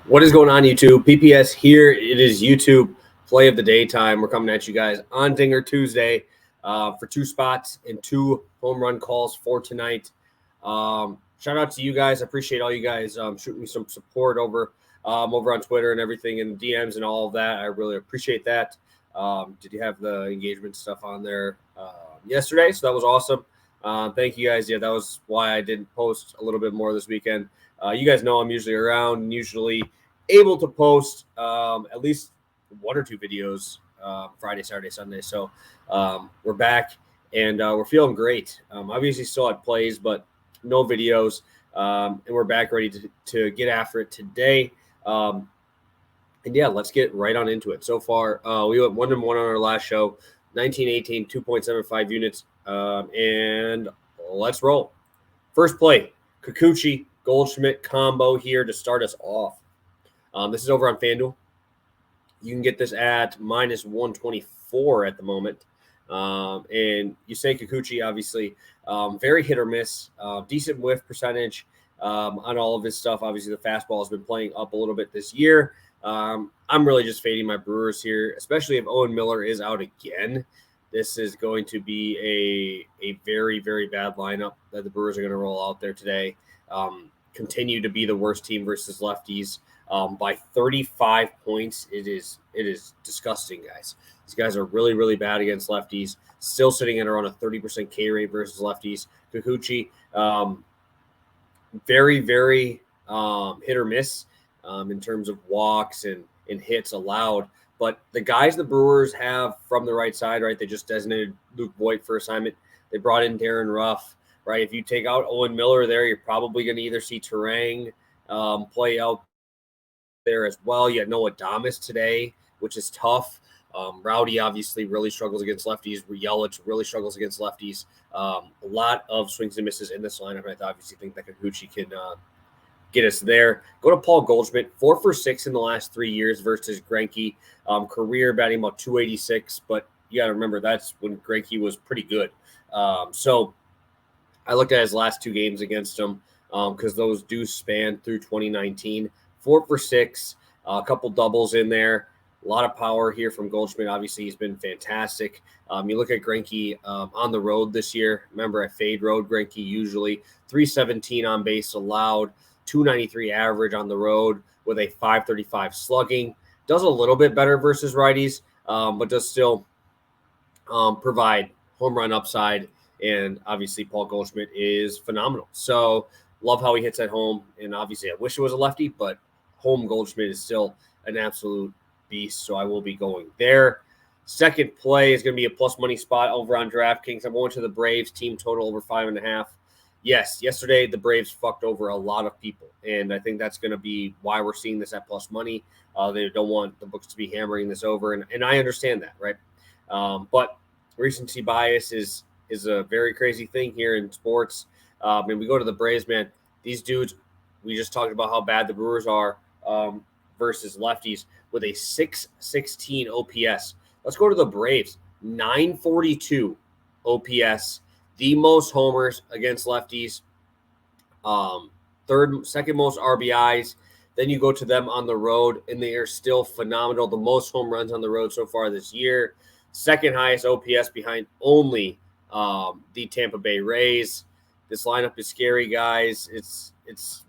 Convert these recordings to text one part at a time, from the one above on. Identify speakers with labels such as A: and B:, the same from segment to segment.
A: What is going on, YouTube? PPS here. It is YouTube play of the day time. We're coming at you guys on Dinger Tuesday for two spots and two home run calls for tonight. Shout out to you guys. I appreciate all you guys shooting me some support over on Twitter and everything, and DMs and all of that. I really appreciate that. Did you have the engagement stuff on there yesterday? So that was awesome. Thank you guys. Yeah, that was why I didn't post a little bit more this weekend. You guys know I'm usually around and usually able to post at least one or two videos Friday, Saturday, Sunday. So we're back and we're feeling great. Obviously still had plays, but no videos. And we're back ready to get after it today. And yeah, let's get right on into it. So far, we went 1-1 on our last show, 19-18, 2.75 units. And let's roll. First play, Kikuchi Goldschmidt combo here to start us off. This is over on FanDuel. You can get this at minus 124 at the moment. And you say Kikuchi, obviously, very hit or miss, decent whiff percentage on all of his stuff. Obviously, the fastball has been playing up a little bit this year. I'm really just fading my Brewers here, especially if Owen Miller is out again. This is going to be a very, very bad lineup that the Brewers are going to roll out there today. Continue to be the worst team versus lefties by 35 points. It is disgusting, guys. These guys are really, really bad against lefties. Still sitting at around a 30% K rate versus lefties. Kikuchi, very, very hit or miss in terms of walks and hits allowed. But the guys the Brewers have from the right side, right, they just designated Luke Voit for assignment. They brought in Darren Ruff, right? If you take out Owen Miller there, you're probably going to either see Terang play out there as well. You had Noah Adames today, which is tough. Rowdy obviously really struggles against lefties. Yelich really struggles against lefties. A lot of swings and misses in this lineup. I obviously think that Kikuchi can get us there. Go to Paul Goldschmidt, 4 for 6 in the last 3 years versus Greinke. Career batting about 286, but you got to remember that's when Greinke was pretty good. So I looked at his last 2 games against him because those do span through 2019. 4 for 6, a couple doubles in there. A lot of power here from Goldschmidt. Obviously, he's been fantastic. You look at Greinke on the road this year. Remember, I fade road Greinke usually. 317 on base allowed, 293 average on the road with a 535 slugging. Does a little bit better versus righties, but does still provide home run upside. And obviously, Paul Goldschmidt is phenomenal. So love how he hits at home. And obviously, I wish it was a lefty, but home Goldschmidt is still an absolute beast. So I will be going there. Second play is going to be a plus money spot over on DraftKings. I'm going to the Braves team total over 5.5. Yes, yesterday the Braves fucked over a lot of people, and I think that's going to be why we're seeing this at plus money. They don't want the books to be hammering this over, and I understand that, right? But recency bias is a very crazy thing here in sports. And we go to the Braves, man. These dudes, we just talked about how bad the Brewers are versus lefties with a 616 OPS. Let's go to the Braves, 942 OPS. The most homers against lefties, second most RBIs. Then you go to them on the road, and they are still phenomenal. The most home runs on the road so far this year. Second highest OPS behind only the Tampa Bay Rays. This lineup is scary, guys. It's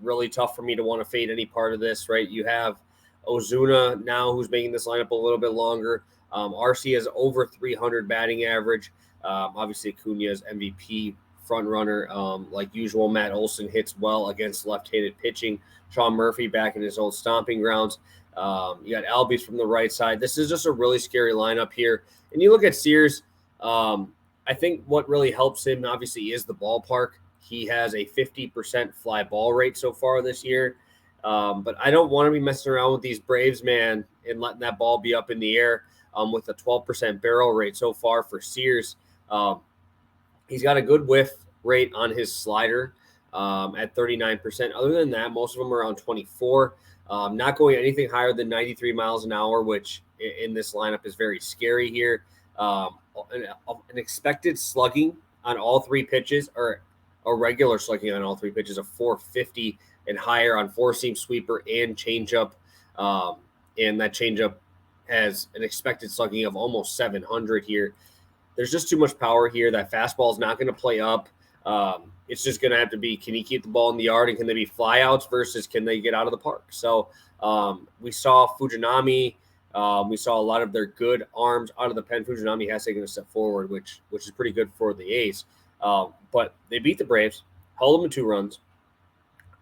A: really tough for me to want to fade any part of this, right? You have Ozuna now who's making this lineup a little bit longer. RC has over 300 batting average. Obviously, Acuna's MVP front runner. Like usual, Matt Olson hits well against left-handed pitching. Sean Murphy back in his old stomping grounds. You got Albies from the right side. This is just a really scary lineup here. And you look at Sears, I think what really helps him, obviously, is the ballpark. He has a 50% fly ball rate so far this year. But I don't want to be messing around with these Braves, man, and letting that ball be up in the air with a 12% barrel rate so far for Sears. He's got a good whiff rate on his slider at 39%. Other than that, most of them are around 24. Not going anything higher than 93 miles an hour, which in this lineup is very scary here. An expected slugging on all 3 pitches, or a regular slugging on all 3 pitches of 450 and higher on four-seam sweeper and changeup. And that changeup has an expected slugging of almost 700 here. There's just too much power here. That fastball is not going to play up. It's just going to have to be, can he keep the ball in the yard, and can they be flyouts versus can they get out of the park? So we saw Fujinami. We saw a lot of their good arms out of the pen. Fujinami has taken a step forward, which is pretty good for the A's. But they beat the Braves, held them to 2 runs.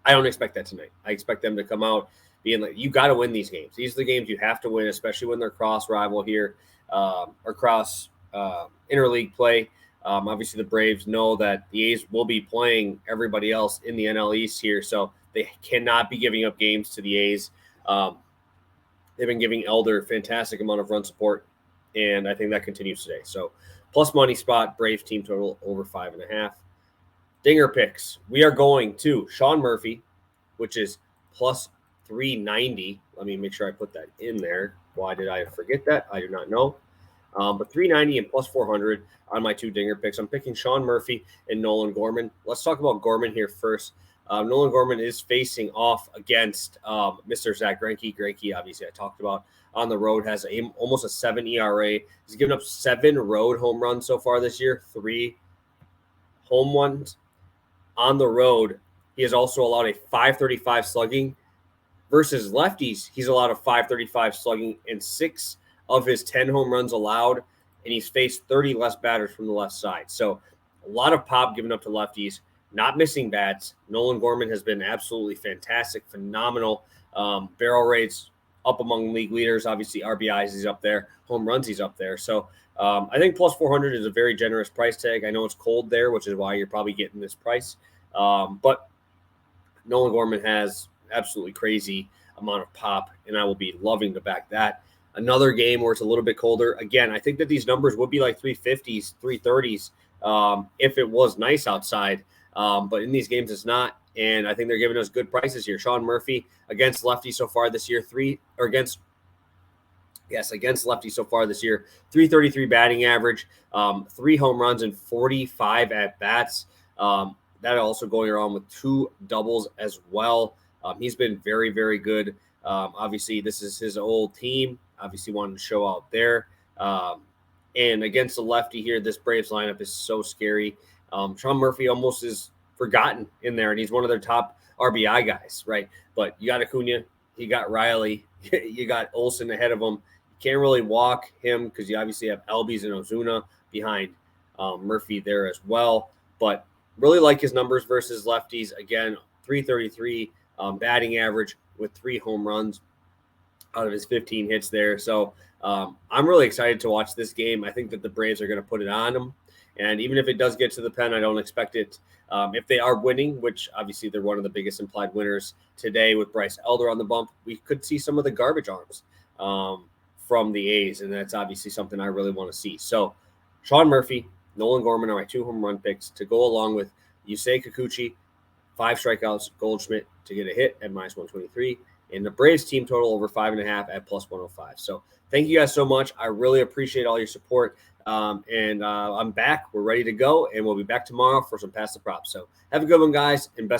A: I don't expect that tonight. I expect them to come out being like, you got to win these games. These are the games you have to win, especially when they're cross rival here or cross interleague play. Obviously, the Braves know that the A's will be playing everybody else in the NL East here, so they cannot be giving up games to the A's. They've been giving Elder a fantastic amount of run support, and I think that continues today. So, plus money spot, Braves team total over 5.5. Dinger picks. We are going to Sean Murphy, which is plus 390. Let me make sure I put that in there. Why did I forget that? I do not know. But 390 and plus 400 on my 2 dinger picks. I'm picking Sean Murphy and Nolan Gorman. Let's talk about Gorman here first. Nolan Gorman is facing off against Mr. Zach Greinke. Greinke, obviously, I talked about on the road, has almost a 7 ERA. He's given up 7 road home runs so far this year, 3 home ones. On the road, he has also allowed a 535 slugging versus lefties. He's allowed a 535 slugging in 6 of his 10 home runs allowed, and he's faced 30 less batters from the left side. So a lot of pop given up to lefties, not missing bats. Nolan Gorman has been absolutely fantastic, phenomenal. Barrel rates up among league leaders. Obviously, RBIs, he's up there. Home runs, he's up there. So I think plus 400 is a very generous price tag. I know it's cold there, which is why you're probably getting this price. But Nolan Gorman has absolutely crazy amount of pop, and I will be loving to back that. Another game where it's a little bit colder. Again, I think that these numbers would be like 350s, 330s if it was nice outside. But in these games, it's not. And I think they're giving us good prices here. Sean Murphy against lefty so far this year, against lefty so far this year, 333 batting average, 3 home runs and 45 at-bats. That also going around with 2 doubles as well. He's been very, very good. Obviously, this is his old team. Obviously, wanted to show out there. And against the lefty here, this Braves lineup is so scary. Sean Murphy almost is forgotten in there, and he's one of their top RBI guys, right? But you got Acuna, you got Riley, you got Olsen ahead of him. You can't really walk him because you obviously have Albies and Ozuna behind Murphy there as well. But really like his numbers versus lefties. Again, 333 batting average with 3 home runs out of his 15 hits there. So I'm really excited to watch this game. I think that the Braves are going to put it on them. And even if it does get to the pen, I don't expect it. If they are winning, which obviously they're one of the biggest implied winners today with Bryce Elder on the bump, we could see some of the garbage arms from the A's. And that's obviously something I really want to see. So Sean Murphy, Nolan Gorman are my 2 home run picks to go along with Yusei Kikuchi, 5 strikeouts, Goldschmidt to get a hit at minus 123, and the Braves team total over 5.5 at plus 105. So thank you guys so much. I really appreciate all your support. And I'm back. We're ready to go, and we'll be back tomorrow for some Pass the Props. So have a good one, guys, and best